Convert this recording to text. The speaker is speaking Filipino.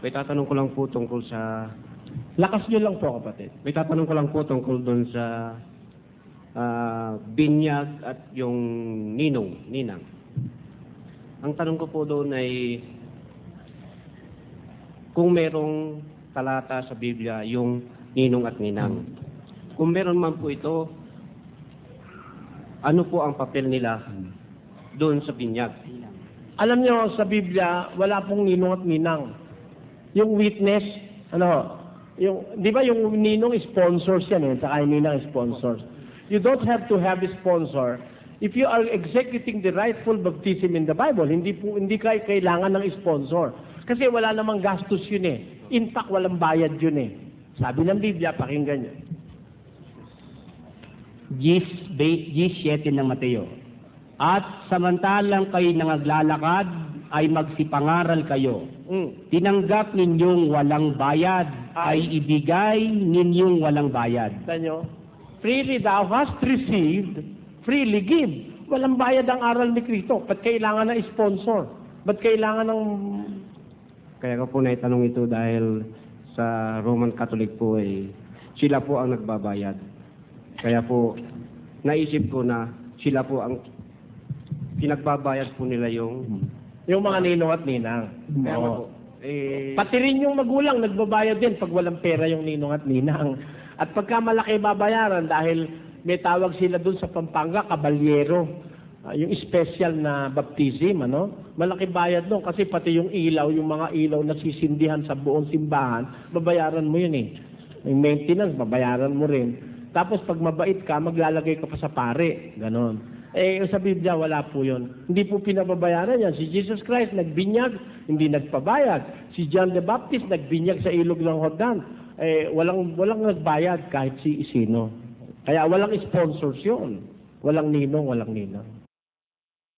may tatanong ko lang po tungkol sa... Lakas nyo lang po, kapatid. May tatanong ko lang po tungkol doon sa binyag at yung ninang. Ang tanong ko po doon ay kung merong talata sa Biblia yung ninong at ninang. Kung meron man po ito, ano po ang papel nila doon sa binyag? Alam nyo, sa Biblia, wala pong ninong at ninang. Yung witness, di ba yung ninong sponsors yan saka yung ninang sponsors. You don't have to have a sponsor. If you are executing the rightful baptism in the Bible, hindi kayo kailangan ng sponsor. Kasi wala namang gastos yun In fact, walang bayad yun Sabi ng Biblia, pakinggan nyo. G7 ng Mateo. At samantalang kayo nangaglalakad, ay magsipangaral kayo. Tinanggap ninyong walang bayad, ay ibigay ninyong walang bayad. Tanyo, freely thou hast received, freely give. Walang bayad ang aral ni Kristo. Ba't kailangan ng sponsor? Ba't kailangan ng... Kaya ko po naitanong ito dahil sa Roman Catholic po sila po ang nagbabayad. Kaya po naisip ko na sila po ang pinagbabayad po nila yung mga ninong at ninang. Kaya po, Pati rin yung magulang nagbabayad din pag walang pera yung ninong at ninang. At pagka malaki babayaran dahil may tawag sila dun sa Pampanga, kabalyero. Yung special na baptism, malaki bayad doon kasi pati yung ilaw, yung mga ilaw na sisindihan sa buong simbahan, babayaran mo yun Yung maintenance, babayaran mo rin. Tapos pag mabait ka, maglalagay ka pa sa pare. Ganon. Sa Biblia, wala po yun. Hindi po pinababayaran yan. Si Jesus Christ nagbinyag, hindi nagpabayad. Si John the Baptist nagbinyag sa ilog ng Jordan. Walang nagbayad kahit sino. Kaya walang sponsors yun. Walang ninong, walang ninang.